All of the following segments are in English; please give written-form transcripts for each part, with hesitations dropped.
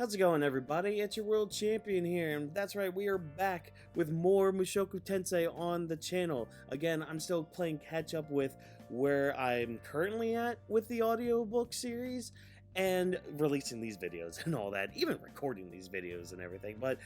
How's it going, everybody? It's your world champion here, and that's right, we are back with more Mushoku Tensei on the channel. Again, I'm still playing catch up with where I'm currently at with the audiobook series and releasing these videos and all that, even recording these videos and everything, but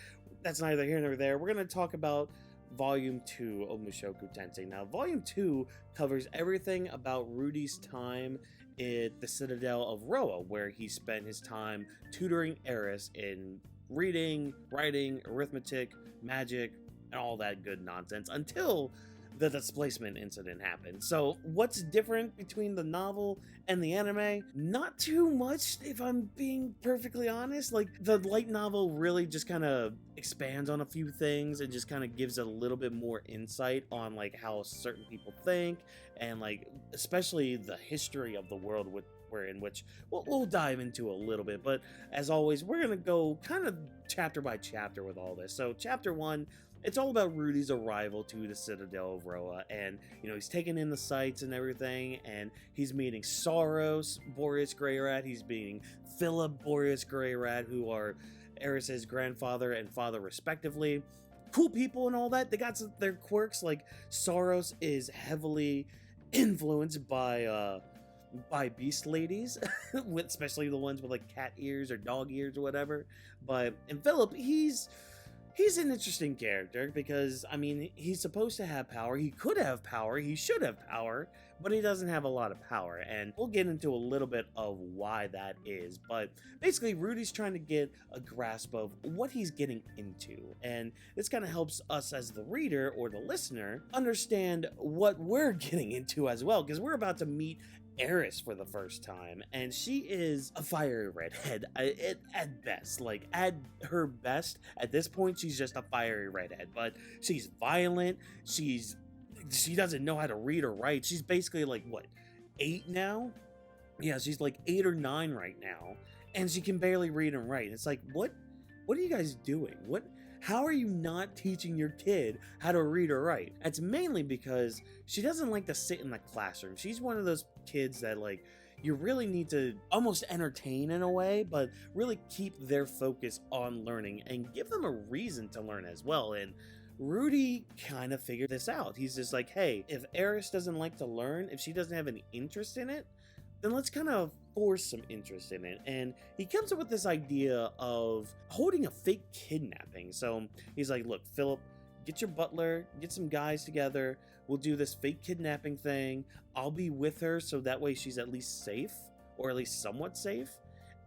that's neither here nor there. We're going to talk about Volume 2 of Mushoku Tensei. Now, Volume 2 covers everything about Rudy's time at the Citadel of Roa, where he spent his time tutoring Eris in reading, writing, arithmetic, magic, and all that good nonsense until the displacement incident happened. So what's different between the novel and the anime? Not too much, if I'm being perfectly honest. Like, the light novel really just kind of expands on a few things and just kind of gives a little bit more insight on like how certain people think and like especially the history of the world in which we'll dive into a little bit. But as always, we're gonna go kind of chapter by chapter with all this. So chapter 1, it's all about Rudy's arrival to the Citadel of Roa, and you know, he's taking in the sights and everything, and he's meeting Saros, Boreas Grey Rat, he's meeting Philip, Boreas Grey Rat, who are Eris's grandfather and father respectively. Cool people and all that. They got their quirks. Like, Saros is heavily influenced by beast ladies, especially the ones with like cat ears or dog ears or whatever. And Philip, he's an interesting character because, I mean, he's supposed to have power. He could have power. He should have power, but he doesn't have a lot of power. And we'll get into a little bit of why that is. But basically, Rudy's trying to get a grasp of what he's getting into. And this kind of helps us as the reader or the listener understand what we're getting into as well, because we're about to meet Eris for the first time, and she is a fiery redhead at best. Like, at her best, at this point, she's just a fiery redhead, but she's violent, she doesn't know how to read or write. She's basically like, what, 8 now? Yeah, she's like 8 or 9 right now, and she can barely read and write. It's like, what are you guys doing? How are you not teaching your kid how to read or write? It's mainly because she doesn't like to sit in the classroom. She's one of those kids that, like, you really need to almost entertain in a way, but really keep their focus on learning and give them a reason to learn as well. And Rudy kind of figured this out. He's just like, hey, if Eris doesn't like to learn, if she doesn't have any interest in it, then let's kind of force some interest in it. And he comes up with this idea of holding a fake kidnapping. So he's like, look, Philip, get your butler, get some guys together. We'll do this fake kidnapping thing. I'll be with her so that way she's at least safe, or at least somewhat safe.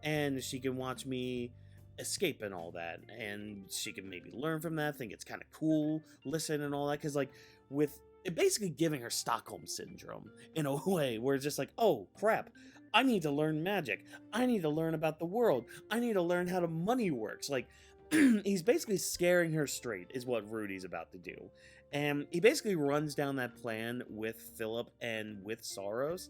And she can watch me escape and all that. And she can maybe learn from that, think it's kind of cool, listen and all that. Because like with it basically giving her Stockholm Syndrome in a way where it's just like, oh crap, I need to learn magic. I need to learn about the world. I need to learn how the money works. Like, he's basically scaring her straight is what Rudy's about to do. And he basically runs down that plan with Philip and with Saros,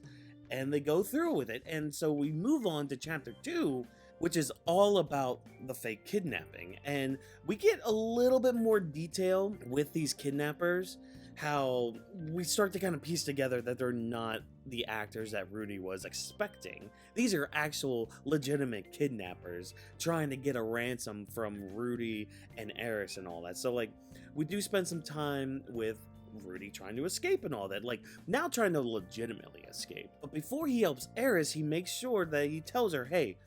and they go through with it. And so we move on to chapter 2, which is all about the fake kidnapping. And we get a little bit more detail with these kidnappers, how we start to kind of piece together that they're not the actors that Rudy was expecting. These are actual legitimate kidnappers trying to get a ransom from Rudy and Eris and all that. So like, we do spend some time with Rudy trying to escape and all that, like now trying to legitimately escape. But before he helps Eris, he makes sure that he tells her, hey,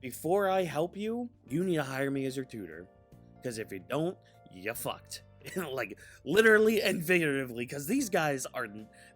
before I help you, you need to hire me as your tutor, because if you don't, you're fucked. Like, literally and figuratively, because these guys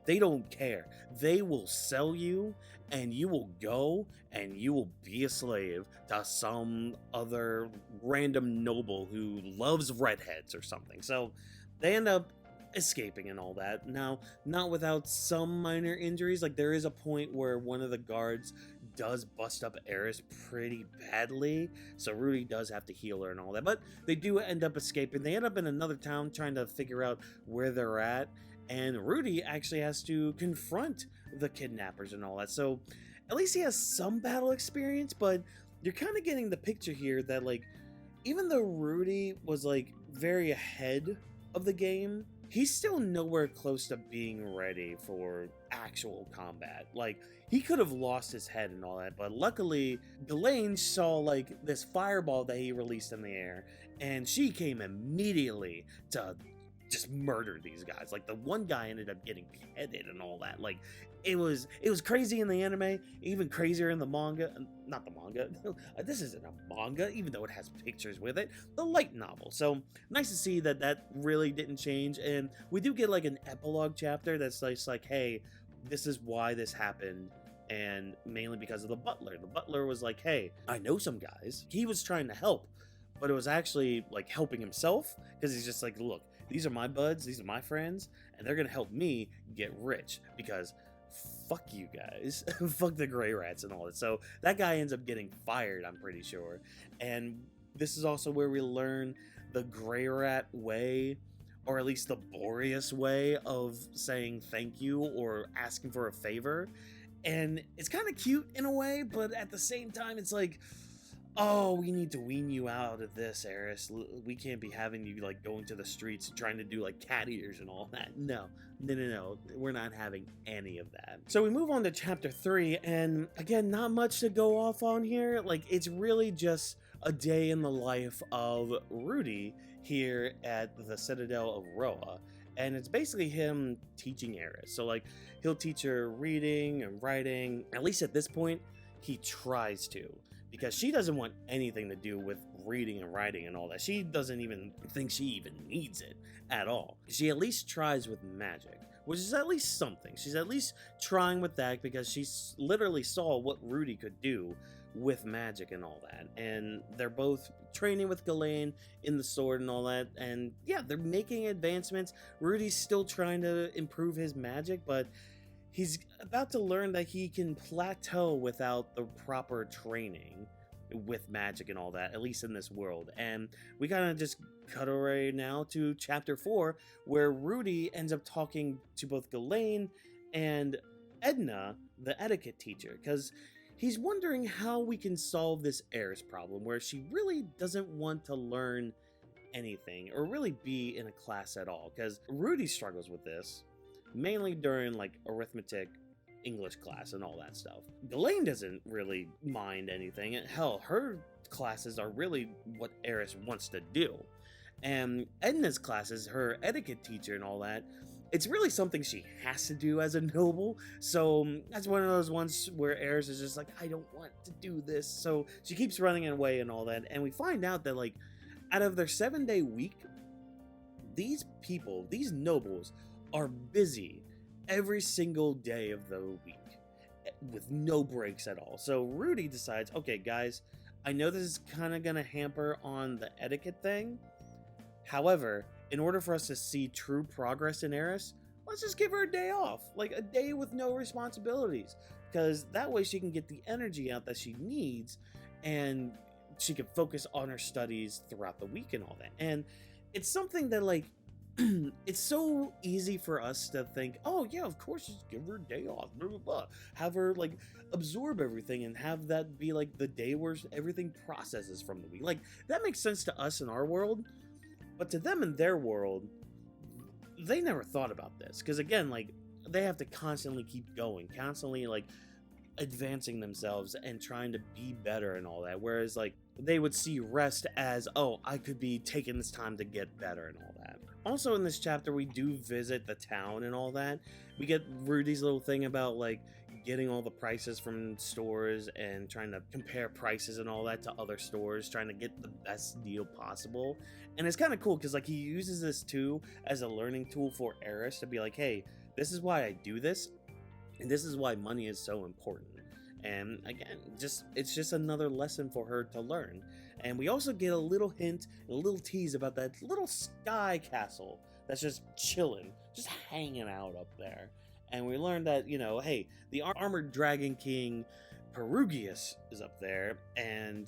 they don't care. They will sell you, and you will go, and you will be a slave to some other random noble who loves redheads or something. So they end up escaping and all that. Now, not without some minor injuries. Like, there is a point where one of the guards does bust up Eris pretty badly, so Rudy does have to heal her and all that, but they do end up escaping. They end up in another town trying to figure out where they're at, and Rudy actually has to confront the kidnappers and all that. So at least he has some battle experience, but you're kind of getting the picture here that, like, even though Rudy was like very ahead of the game, he's still nowhere close to being ready for actual combat. Like, he could have lost his head and all that, but luckily, Ghislaine saw, like, this fireball that he released in the air, and she came immediately to just murder these guys. Like, the one guy ended up getting beheaded and all that. Like, it was crazy in the anime, even crazier in the manga. Not the manga. This isn't a manga, even though it has pictures with it. The light novel. So nice to see that that really didn't change. And we do get like an epilogue chapter that's just like, hey, this is why this happened. And mainly because of the butler. The butler was like, hey, I know some guys. He was trying to help, but it was actually like helping himself, because he's just like, look, these are my buds, these are my friends, and they're gonna help me get rich, because fuck you guys. Fuck the gray rats and all that. So that guy ends up getting fired, I'm pretty sure. And this is also where we learn the gray rat way, or at least the Boreas way of saying thank you or asking for a favor. And it's kind of cute in a way, but at the same time, it's like, oh, we need to wean you out of this, Eris. We can't be having you, like, going to the streets trying to do, like, cat ears and all that. No. We're not having any of that. So we move on to chapter 3, and again, not much to go off on here. Like, it's really just a day in the life of Rudy here at the Citadel of Roa. And it's basically him teaching Eris. So, like, he'll teach her reading and writing. At least at this point, he tries to. Because she doesn't want anything to do with reading and writing and all that. She doesn't even think she even needs it at all. She at least tries with magic, which is at least something. She's at least trying with that, because she literally saw what Rudy could do with magic and all that. And they're both training with Ghislaine in the sword and all that. And yeah, they're making advancements. Rudy's still trying to improve his magic, but he's about to learn that he can plateau without the proper training with magic and all that, at least in this world. And we kind of just cut away now to chapter 4, where Rudy ends up talking to both Ghislaine and Edna, the etiquette teacher, because he's wondering how we can solve this Eris problem, where she really doesn't want to learn anything or really be in a class at all, because Rudy struggles with this mainly during like arithmetic, English class, and all that stuff. Ghislaine doesn't really mind anything. Hell, her classes are really what Eris wants to do. And Edna's classes, her etiquette teacher and all that, it's really something she has to do as a noble. So that's one of those ones where Eris is just like, I don't want to do this. So she keeps running away and all that. And we find out that, like, out of their 7-day week, these people, these nobles, are busy every single day of the week with no breaks at all. So Rudy decides, okay guys, I know this is kind of gonna hamper on the etiquette thing. However, in order for us to see true progress in Eris, let's just give her a day off, like a day with no responsibilities, because that way she can get the energy out that she needs, and she can focus on her studies throughout the week and all that. And it's something that, like, it's so easy for us to think, oh yeah, of course, just give her a day off, blah, blah, blah. Have her like absorb everything and have that be like the day where everything processes from the week. Like, that makes sense to us in our world, but to them in their world, they never thought about this, because again, like, they have to constantly keep going, constantly like advancing themselves and trying to be better and all that, whereas like they would see rest as, oh, I could be taking this time to get better and all that. Also in this chapter, we do visit the town and all that. We get Rudy's little thing about like getting all the prices from stores and trying to compare prices and all that to other stores, trying to get the best deal possible. And it's kind of cool because like he uses this too as a learning tool for Eris to be like, hey, this is why I do this, and this is why money is so important. And again, it's just another lesson for her to learn. And we also get a little hint, a little tease about that little sky castle that's just chilling, just hanging out up there. And we learn that, you know, hey, the armored dragon king Perugius is up there, and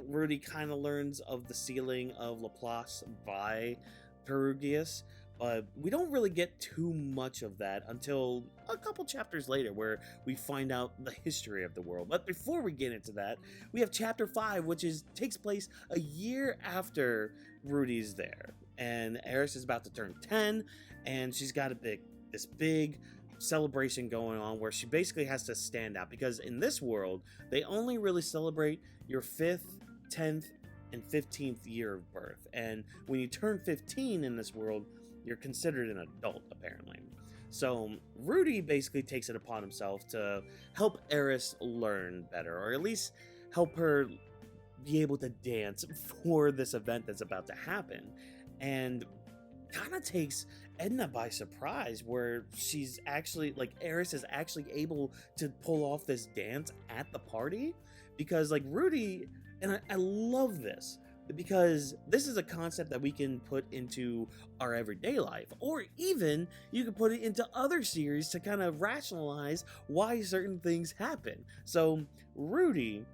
Rudy kind of learns of the sealing of Laplace by Perugius. But we don't really get too much of that until a couple chapters later, where we find out the history of the world. But before we get into that, we have chapter 5, which takes place a year after Rudy's there. and Eris is about to turn 10, and she's got this big celebration going on where she basically has to stand out, because in this world they only really celebrate your 5th, 10th, and 15th year of birth, and when you turn 15 in this world, you're considered an adult, apparently. So Rudy basically takes it upon himself to help Eris learn better, or at least help her be able to dance for this event that's about to happen, and kind of takes Edna by surprise, where she's actually, like, Eris is actually able to pull off this dance at the party, because, like, Rudy, and I love this, because this is a concept that we can put into our everyday life, or even you can put it into other series to kind of rationalize why certain things happen. So Rudy,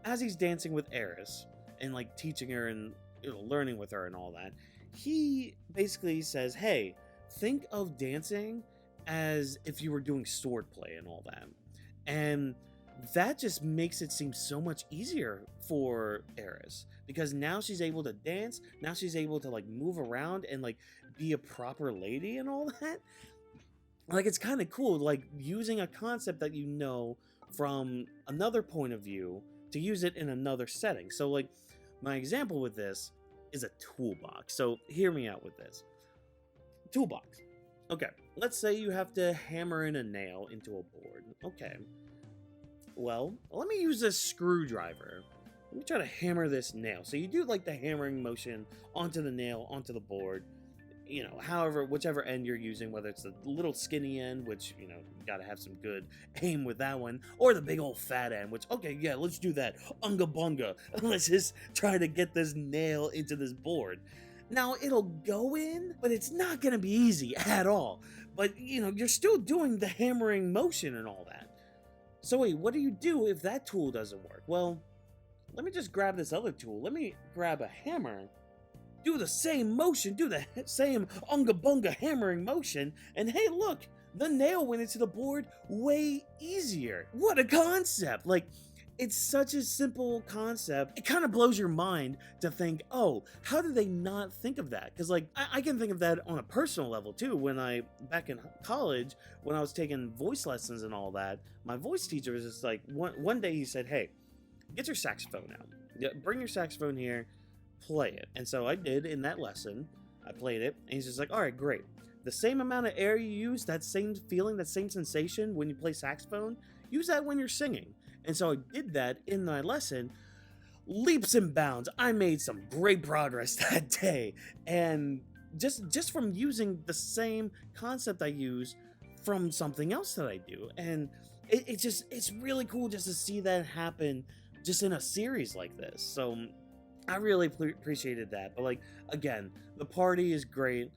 as he's dancing with Eris and like teaching her and learning with her and all that, he basically says, hey, think of dancing as if you were doing swordplay and all that. And that just makes it seem so much easier for Eris, because now she's able to dance, now she's able to like move around and like be a proper lady and all that. Like, it's kind of cool, like using a concept that you know from another point of view to use it in another setting. So like my example with this is a toolbox. So hear me out with this. Toolbox. Okay, let's say you have to hammer in a nail into a board. Okay. Well, let me use this screwdriver. Let me try to hammer this nail. So you do like the hammering motion onto the nail, onto the board, you know, however, whichever end you're using, whether it's the little skinny end, which, you know, you gotta have some good aim with that one, or the big old fat end, which, okay, yeah, let's do that. Unga bunga. Let's just try to get this nail into this board. Now, it'll go in, but it's not gonna be easy at all. But, you know, you're still doing the hammering motion and all that. So wait, what do you do if that tool doesn't work? Well, let me just grab this other tool. Let me grab a hammer, do the same motion, do the same unga bunga hammering motion, and hey, look, the nail went into the board way easier. What a concept! Like, it's such a simple concept. It kind of blows your mind to think, oh, how did they not think of that? Because, like, I can think of that on a personal level, too. When back in college, when I was taking voice lessons and all that, my voice teacher was just like, one day he said, hey, get your saxophone out. Bring your saxophone here, play it. And so I did in that lesson. I played it, and he's just like, all right, great. The same amount of air you use, that same feeling, that same sensation when you play saxophone, use that when you're singing. And so I did that in my lesson. Leaps and bounds. I made some great progress that day. And just from using the same concept I use from something else that I do. And it's really cool just to see that happen just in a series like this. So I really appreciated that. But like, again, the party is great.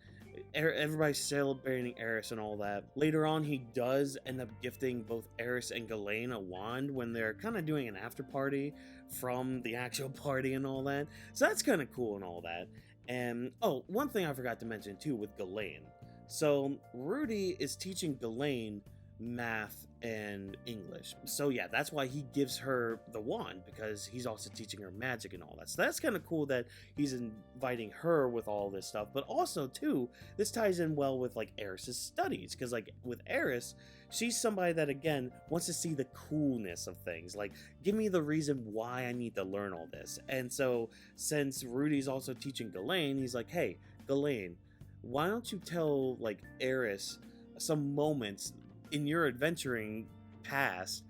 Everybody's celebrating Eris and all that. Later on, he does end up gifting both Eris and Ghislaine a wand when they're kind of doing an after party from the actual party and all that. So that's kind of cool and all that. And oh, one thing I forgot to mention too with Ghislaine. So Rudy is teaching Ghislaine math and English. So yeah, that's why he gives her the wand, because he's also teaching her magic and all that. So that's kind of cool that he's inviting her with all this stuff. But also too, this ties in well with like Eris's studies, because like with Eris, she's somebody that again wants to see the coolness of things. Like, give me the reason why I need to learn all this. And so since Rudy's also teaching Ghislaine, he's like, hey, Ghislaine, why don't you tell like Eris some moments in your adventuring past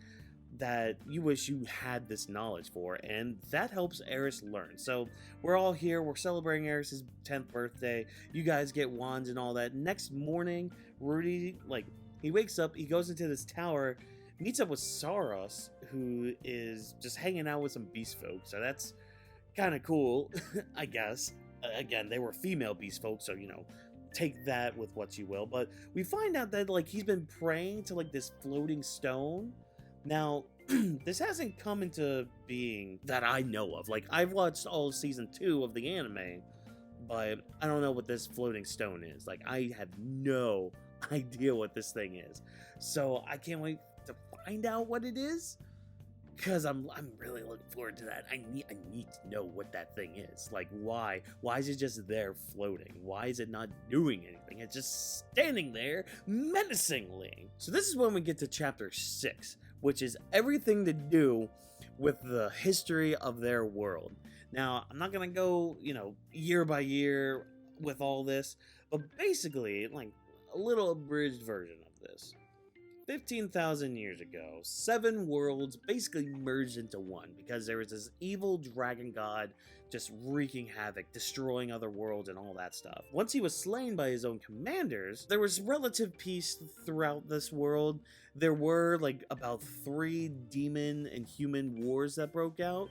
that you wish you had this knowledge for, and that helps Eris learn. So we're all here, we're celebrating Eris's 10th birthday, you guys get wands and all that. Next morning, Rudy, like, he wakes up, he goes into this tower, meets up with Saros, who is just hanging out with some beast folk, so that's kind of cool, I guess. Again, they were female beast folk, so, you know, take that with what you will. But we find out that like he's been praying to like this floating stone. Now this hasn't come into being that I know of. Like, I've watched all of season 2 of the anime, but I don't know what this floating stone is. Like, I have no idea what this thing is, so I can't wait to find out what it is. because I'm really looking forward to that. I need to know what that thing is. Like, why is it just there floating? Why is it not doing anything? It's just standing there menacingly. So this is when we get to chapter 6, which is everything to do with the history of their world. Now, I'm not gonna go, year by year with all this, but basically, like, a little abridged version of this. 15,000 years ago, 7 worlds basically merged into one because there was this evil dragon god just wreaking havoc, destroying other worlds and all that stuff. Once he was slain by his own commanders, there was relative peace throughout this world. There were like about 3 demon and human wars that broke out,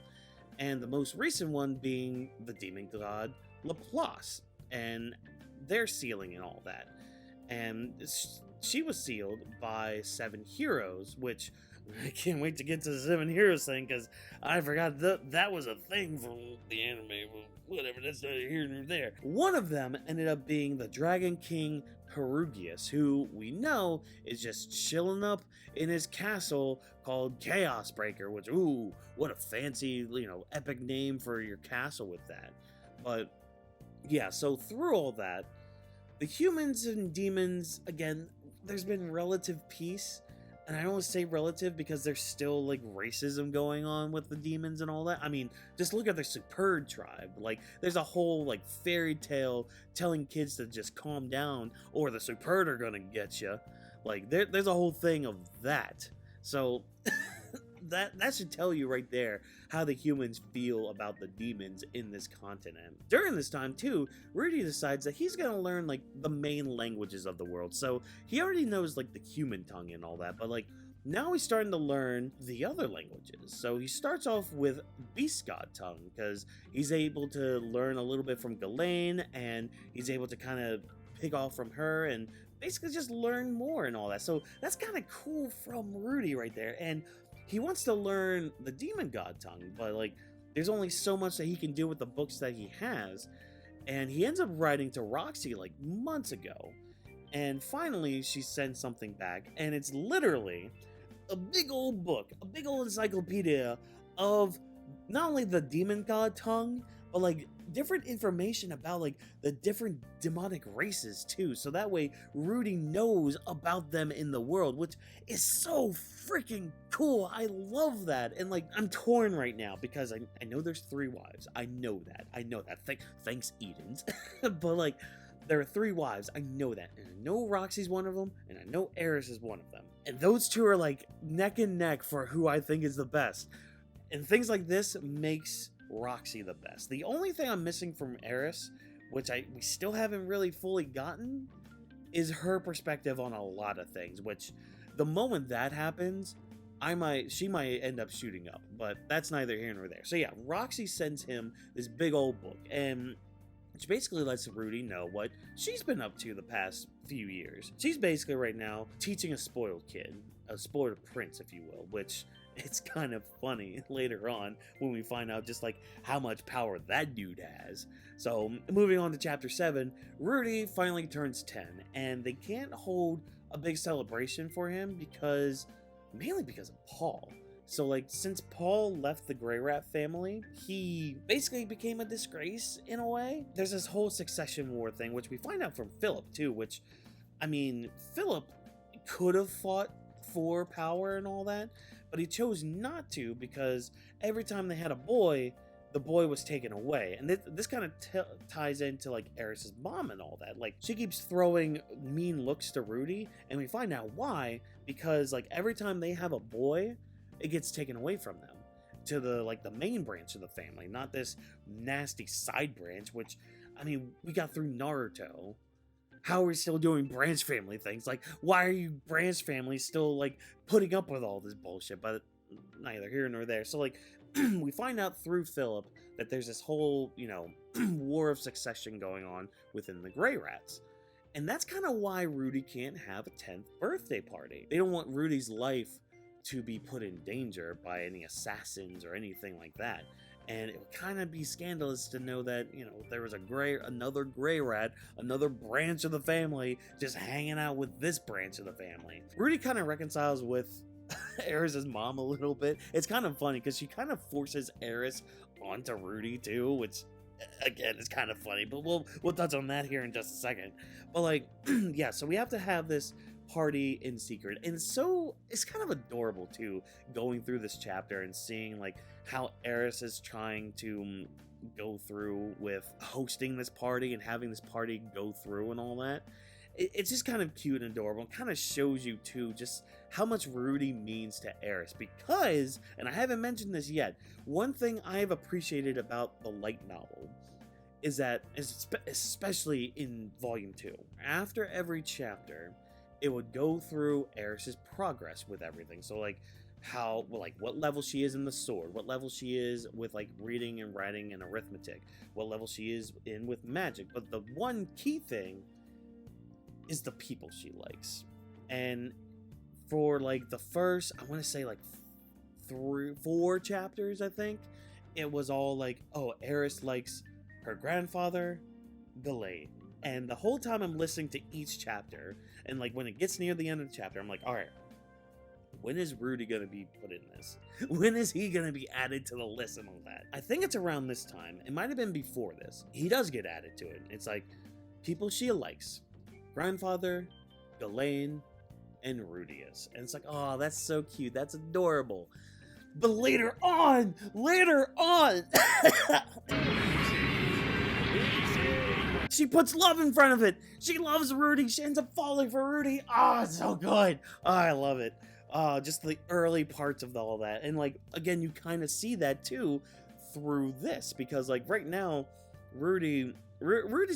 and the most recent one being the demon god Laplace and their sealing and all that. And she was sealed by 7 heroes, which I can't wait to get to the 7 heroes thing, because I forgot that was a thing from the anime, whatever, that's neither here nor there. One of them ended up being the Dragon King Rudeus, who we know is just chilling up in his castle called Chaos Breaker, which, ooh, what a fancy, epic name for your castle with that. But yeah, so through all that, the humans and demons, again, there's been relative peace, and I don't say relative because there's still like racism going on with the demons and all that. I mean, just look at the Superb tribe. Like, there's a whole like fairy tale telling kids to just calm down or the Superb are gonna get you. Like, there's a whole thing of that. So that should tell you right there how the humans feel about the demons in this continent. During this time too, Rudy decides that he's gonna learn like the main languages of the world. So he already knows like the human tongue and all that, but like now he's starting to learn the other languages. So he starts off with Beast God tongue because he's able to learn a little bit from Ghislaine, and he's able to kind of pick off from her and basically just learn more and all that. So that's kind of cool from Rudy right there. And he wants to learn the demon god tongue, but like there's only so much that he can do with the books that he has. And he ends up writing to Roxy like months ago. And finally she sends something back, and it's literally a big old book, a big old encyclopedia of not only the demon god tongue, but like different information about like the different demonic races too. So that way Rudy knows about them in the world, which is so freaking cool. I love that. And like, I'm torn right now because I know there's 3 wives. I know that. Thanks Edens. But like, there are 3 wives. I know that. And I know Roxy's one of them, and I know Eris is one of them. And those 2 are like neck and neck for who I think is the best. And things like this makes Roxy the best. The only thing I'm missing from Eris, which we still haven't really fully gotten, is her perspective on a lot of things, which the moment that happens, she might end up shooting up, but that's neither here nor there. So yeah, Roxy sends him this big old book, and which basically lets Rudy know what she's been up to the past few years. She's basically right now teaching a spoiled kid, a spoiled prince, if you will, which it's kind of funny later on when we find out just like how much power that dude has. So moving on to chapter 7, Rudy finally turns 10, and they can't hold a big celebration for him mainly because of Paul. So like, since Paul left the Grey Rat family, he basically became a disgrace in a way. There's this whole succession war thing, which we find out from Philip too, which, I mean, Philip could have fought for power and all that, but he chose not to because every time they had a boy, the boy was taken away. And this kind of ties into like Eris's mom and all that. Like, she keeps throwing mean looks to Rudy, and we find out why, because like every time they have a boy, it gets taken away from them to the main branch of the family, not this nasty side branch, which, I mean, we got through Naruto. How are we still doing branch family things? Like, why are you branch family still like putting up with all this bullshit? But neither here nor there. So like, we find out through Philip that there's this whole, war of succession going on within the Grey Rats. And that's kind of why Rudy can't have a 10th birthday party. They don't want Rudy's life to be put in danger by any assassins or anything like that. And it would kind of be scandalous to know that, there was another Grey Rat, another branch of the family, just hanging out with this branch of the family. Rudy kind of reconciles with Eris's mom a little bit. It's kind of funny because she kind of forces Eris onto Rudy too, which again is kind of funny, but we'll touch on that here in just a second. But like, yeah, so we have to have this party in secret, and it's kind of adorable too, going through this chapter and seeing like how Eris is trying to go through with hosting this party and having this party go through and all that. It's just kind of cute and adorable, and kind of shows you too just how much Rudy means to Eris, because, and I haven't mentioned this yet, one thing I've appreciated about the light novel is that, especially in volume 2, after every chapter it would go through Eris's progress with everything. So like how, like, what level she is in the sword, what level she is with like reading and writing and arithmetic, what level she is in with magic. But the one key thing is the people she likes. And for like the first, I want to say like 4 chapters, I think, it was all like, oh, Eris likes her grandfather, Ghislaine. And the whole time I'm listening to each chapter, and like when it gets near the end of the chapter, I'm like, all right, when is Rudy gonna be put in this? When is he gonna be added to the list and all that? I think it's around this time. It might have been before this. He does get added to it. It's like people she likes: grandfather, Ghislaine, and Rudeus. And it's like, oh, that's so cute. That's adorable. But later on, she puts love in front of it. She loves Rudy. She ends up falling for Rudy. Oh, it's so good. Oh, I love it. Just the early parts of all that. And like, again, you kind of see that too through this, because like right now, Rudy's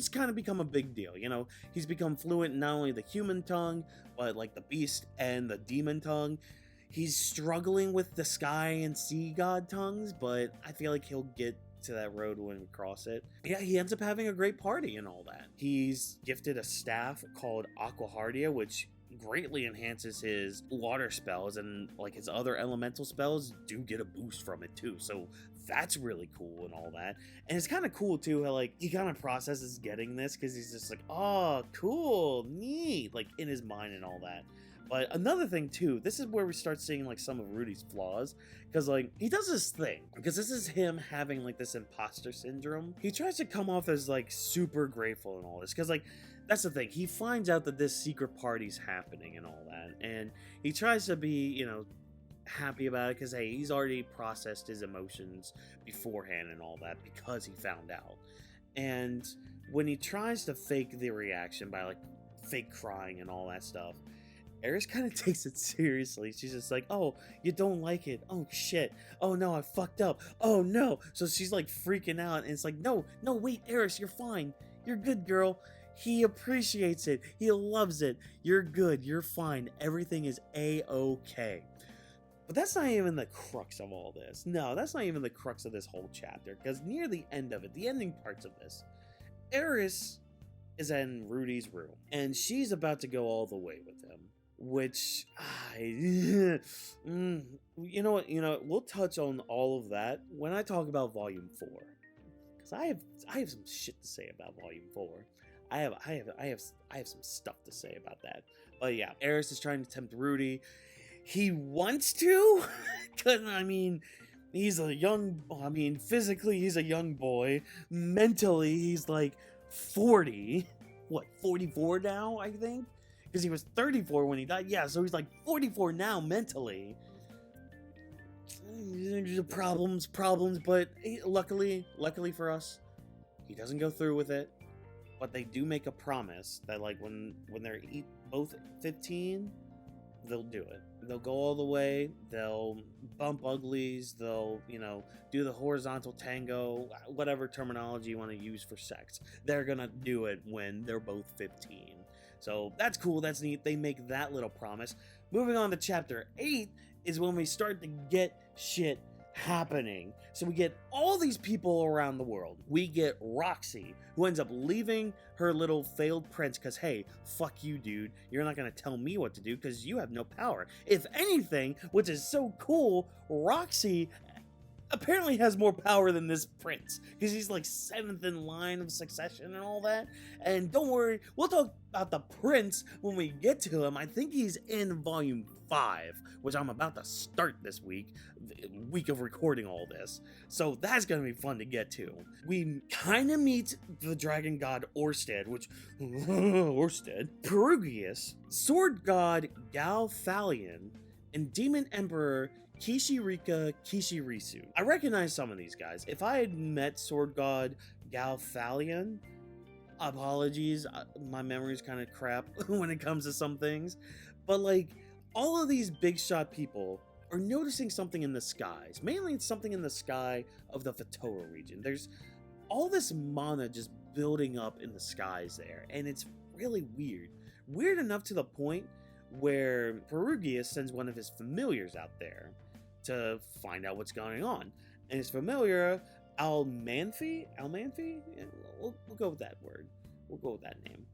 kind of become a big deal. You know, he's become fluent in not only the human tongue, but like the beast and the demon tongue. He's struggling with the sky and sea god tongues, but I feel like he'll get to that road when we cross it. Yeah, he ends up having a great party and all that. He's gifted a staff called Aquahardia, which greatly enhances his water spells, and like his other elemental spells do get a boost from it too. So that's really cool and all that. And it's kind of cool too how like he kind of processes getting this, because he's just like, oh, cool, neat, like in his mind and all that. But another thing too, this is where we start seeing like some of Rudy's flaws, because like he does this thing, because this is him having like this imposter syndrome. He tries to come off as like super grateful and all this, because like that's the thing, he finds out that this secret party's happening and all that, and he tries to be, you know, happy about it, because hey, he's already processed his emotions beforehand and all that, because he found out. And when he tries to fake the reaction by like fake crying and all that stuff, Eris kind of takes it seriously. She's just like, oh, you don't like it. Oh, shit. Oh, no, I fucked up. Oh, no. So she's like freaking out. And it's like, no, wait, Eris, you're fine. You're good, girl. He appreciates it. He loves it. You're good. You're fine. Everything is A-okay. But that's not even the crux of all this. No, that's not even the crux of this whole chapter. Because near the end of it, the ending parts of this, Eris is in Rudy's room. And she's about to go all the way with him. Which, you know what, we'll touch on all of that when I talk about Volume 4. Because I have some shit to say about Volume 4. I have some stuff to say about that. But yeah, Eris is trying to tempt Rudy. He wants to, because, physically he's a young boy. Mentally, he's like 40. What, 44 now, I think? Because he was 34 when he died. Yeah, so he's like 44 now mentally. Problems, but luckily for us, he doesn't go through with it. But they do make a promise that like when they're both 15, they'll do it. They'll go all the way. They'll bump uglies. They'll, do the horizontal tango, whatever terminology you want to use for sex. They're gonna do it when they're both 15. So that's cool, that's neat, they make that little promise. Moving on to chapter 8 is when we start to get shit happening. So we get all these people around the world. We get Roxy, who ends up leaving her little failed prince because, hey, fuck you, dude. You're not going to tell me what to do because you have no power. If anything, which is so cool, Roxy apparently has more power than this prince, because he's like 7th in line of succession and all that. And don't worry, we'll talk about the prince when we get to him. I think he's in volume 5, which I'm about to start this week of recording all this, so that's gonna be fun to get to. We kind of meet the dragon god Orsted, Perugius, sword god Galfalion, and demon emperor Kishirika Kishirisu. I recognize some of these guys. If I had met sword god Galfalion, apologies, my memory's kind of crap when it comes to some things, but like, all of these big shot people are noticing something in the skies. Mainly it's something in the sky of the Fittoa region. There's all this mana just building up in the skies there, and it's really weird. Weird enough to the point where Perugius sends one of his familiars out there to find out what's going on. And his familiar, Almanfi? We'll go with that word. We'll go with that name.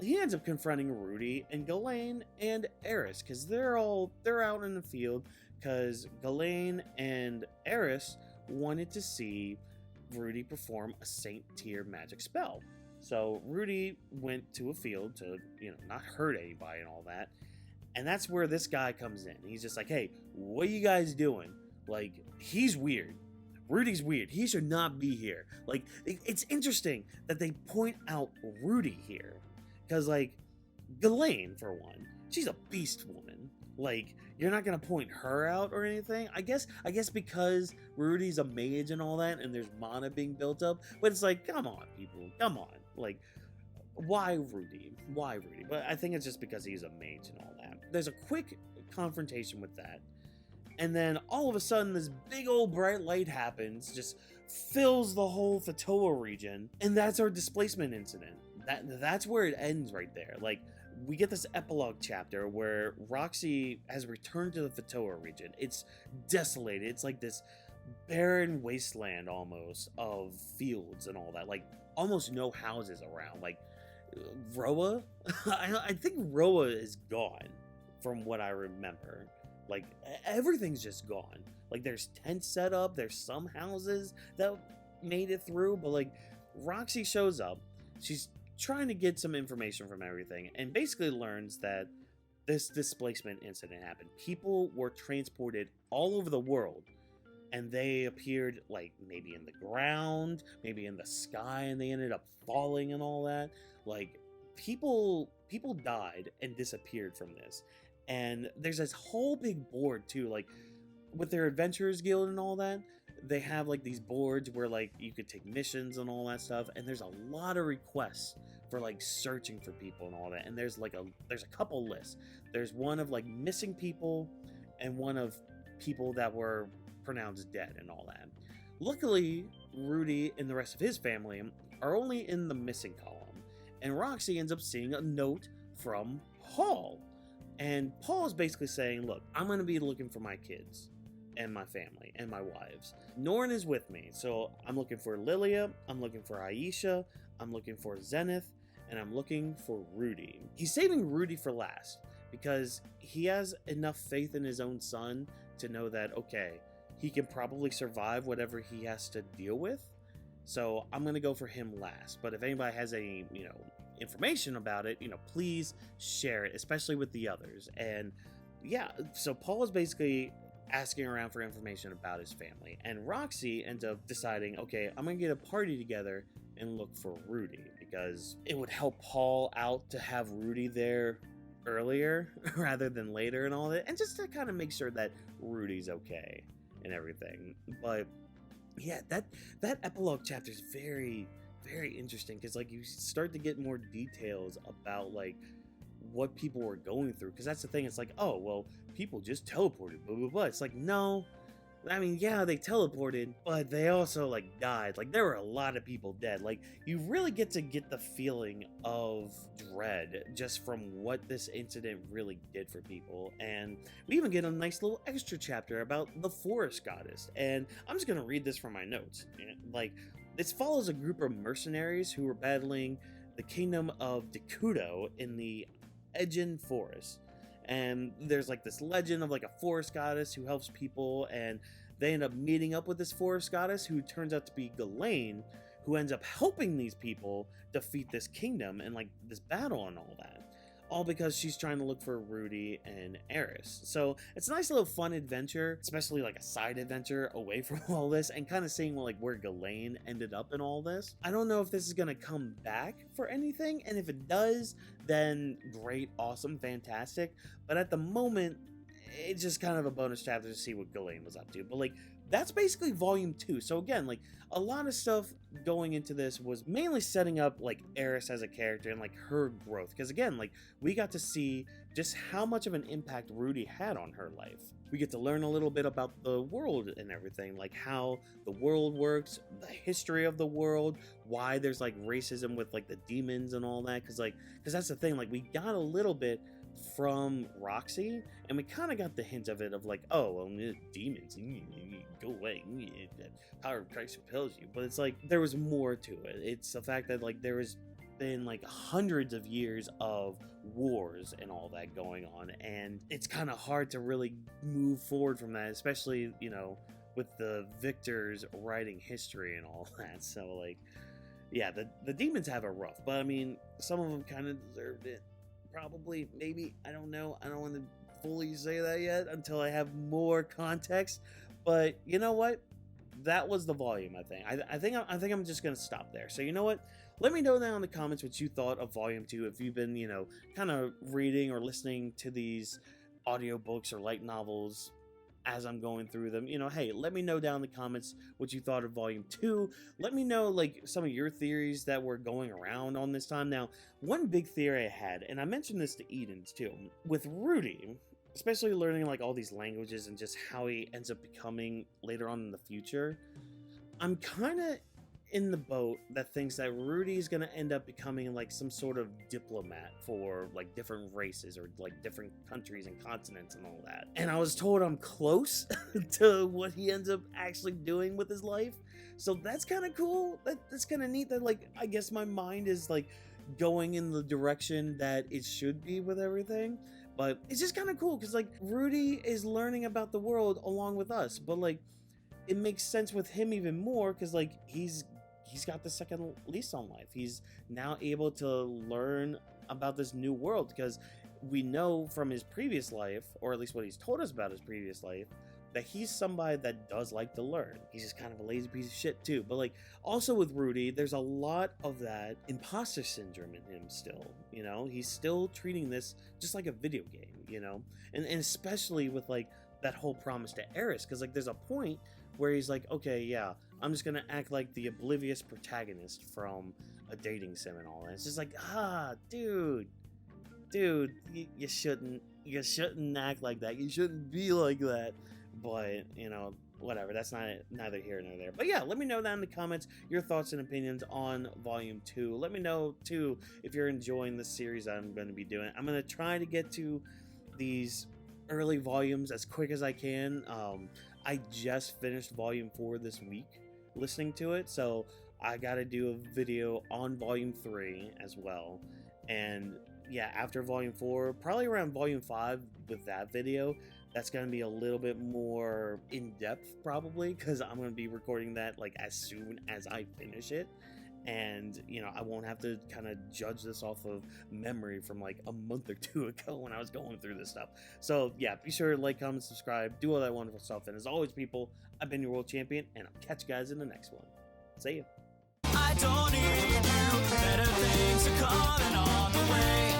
He ends up confronting Rudy and Ghislaine and Eris, because they're out in the field, because Ghislaine and Eris wanted to see Rudy perform a Saint tier magic spell. So Rudy went to a field to, not hurt anybody and all that. And that's where this guy comes in. He's just like, hey, what are you guys doing? Like, he's weird. Rudy's weird. He should not be here. Like, it's interesting that they point out Rudy here. Because, like, Ghislaine, for one, she's a beast woman. Like, you're not going to point her out or anything. I guess because Rudy's a mage and all that, and there's mana being built up. But it's like, come on, people. Come on. Like, why Rudy? Why Rudy? But I think it's just because he's a mage and all that. There's a quick confrontation with that. And then all of a sudden, this big old bright light happens, just fills the whole Fittoa region, and that's our displacement incident. That's where it ends right there. Like, we get this epilogue chapter where Roxy has returned to the Fittoa region. It's desolated. It's like this barren wasteland almost of fields and all that. Like, almost no houses around. Like, Roa? I think Roa is gone from what I remember. Like, everything's just gone. Like, there's tents set up, there's some houses that made it through, but like, Roxy shows up, she's trying to get some information from everything, and basically learns that this displacement incident happened. People were transported all over the world, and they appeared like maybe in the ground, maybe in the sky, and they ended up falling and all that. Like, people died and disappeared from this. And there's this whole big board too, like with their Adventurers Guild and all that. They have like these boards where like you could take missions and all that stuff. And there's a lot of requests for like searching for people and all that. And there's a couple lists. There's one of like missing people and one of people that were pronounced dead and all that. Luckily, Rudy and the rest of his family are only in the missing column. And Roxy ends up seeing a note from Paul. And Paul is basically saying, look, I'm going to be looking for my kids and my family and my wives. Norn is with me, so I'm looking for Lilia, I'm looking for Aisha, I'm looking for Zenith, and I'm looking for Rudy. He's saving Rudy for last because he has enough faith in his own son to know that, okay, he can probably survive whatever he has to deal with. So I'm going to go for him last. But if anybody has any, information about it, please share it, especially with the others. And yeah, so Paul is basically asking around for information about his family, and Roxy ends up deciding, okay, I'm gonna get a party together and look for Rudy, because it would help Paul out to have Rudy there earlier rather than later and all that, and just to kind of make sure that Rudy's okay and everything. But yeah, that epilogue chapter is very, very interesting, because like you start to get more details about like what people were going through, because that's the thing. It's like, oh well, people just teleported, blah blah blah. It's like, no, I mean, yeah, they teleported, but they also like died. Like, there were a lot of people dead. Like, you really get to get the feeling of dread just from what this incident really did for people. And we even get a nice little extra chapter about the forest goddess, and I'm just gonna read this from my notes. Like, this follows a group of mercenaries who were battling the kingdom of Dekudo in the Edgen forest. And there's like this legend of like a forest goddess who helps people, and they end up meeting up with this forest goddess who turns out to be Ghislaine, who ends up helping these people defeat this kingdom and like this battle and all that. All because she's trying to look for Rudy and Eris. So it's a nice little fun adventure, especially like a side adventure away from all this, and kind of seeing like where Ghislaine ended up in all this. I don't know if this is gonna come back for anything, and if it does, then great, awesome, fantastic. But at the moment, it's just kind of a bonus chapter to see what Ghislaine was up to. But like, that's basically volume 2. So again, like a lot of stuff going into this was mainly setting up like Eris as a character and like her growth, because again, like we got to see just how much of an impact Rudy had on her life. We get to learn a little bit about the world and everything, like how the world works, the history of the world, why there's like racism with like the demons and all that, because that's the thing, like we got a little bit from Roxy, and we kind of got the hint of it, of like, oh, well, demons, go away, power of Christ repels you. But it's like there was more to it. It's the fact that like there has been like hundreds of years of wars and all that going on, and it's kind of hard to really move forward from that, especially, you know, with the victors writing history and all that. So like, yeah, the demons have it rough, but I mean, some of them kind of deserved it. Probably, maybe, I don't know. I don't want to fully say that yet until I have more context. But you know what? That was the volume, I think. I think I'm just gonna stop there. So you know what? Let me know down in the comments what you thought of volume 2. If you've been, you know, kind of reading or listening to these audiobooks or light novels as I'm going through them, you know, hey, let me know down in the comments what you thought of volume 2. Let me know like some of your theories that were going around on this time. Now, one big theory I had, and I mentioned this to Edens too, with Rudy, especially learning like all these languages and just how he ends up becoming later on in the future, I'm kind of in the boat that thinks that Rudy's gonna end up becoming like some sort of diplomat for like different races or like different countries and continents and all that. And I was told I'm close to what he ends up actually doing with his life. So that's kind of cool. That's kind of neat that like, I guess my mind is like going in the direction that it should be with everything. But it's just kind of cool because like Rudy is learning about the world along with us, but like it makes sense with him even more because like he's got the second lease on life. He's now able to learn about this new world because we know from his previous life, or at least what he's told us about his previous life, that he's somebody that does like to learn. He's just kind of a lazy piece of shit too. But like also with Rudy, there's a lot of that imposter syndrome in him still, you know? He's still treating this just like a video game, you know? And especially with like that whole promise to Eris, because like there's a point where he's like, okay, yeah, I'm just gonna act like the oblivious protagonist from a dating sim and all that. It's just like, dude, you shouldn't act like that. You shouldn't be like that. But, you know, whatever. That's neither here nor there. But yeah, let me know down in the comments your thoughts and opinions on volume 2. Let me know too if you're enjoying the series I'm going to be doing. I'm going to try to get to these early volumes as quick as I can. I just finished volume 4 this week listening to it, so I gotta do a video on volume 3 as well. And yeah, after volume 4, probably around volume 5 with that video, that's gonna be a little bit more in-depth probably, because I'm gonna be recording that like as soon as I finish it. And, you know, I won't have to kind of judge this off of memory from like a month or 2 ago when I was going through this stuff. So yeah, be sure to like, comment, subscribe, do all that wonderful stuff. And as always, people, I've been your world champion, and I'll catch you guys in the next one. See ya. I don't need you. Better things are coming on the way.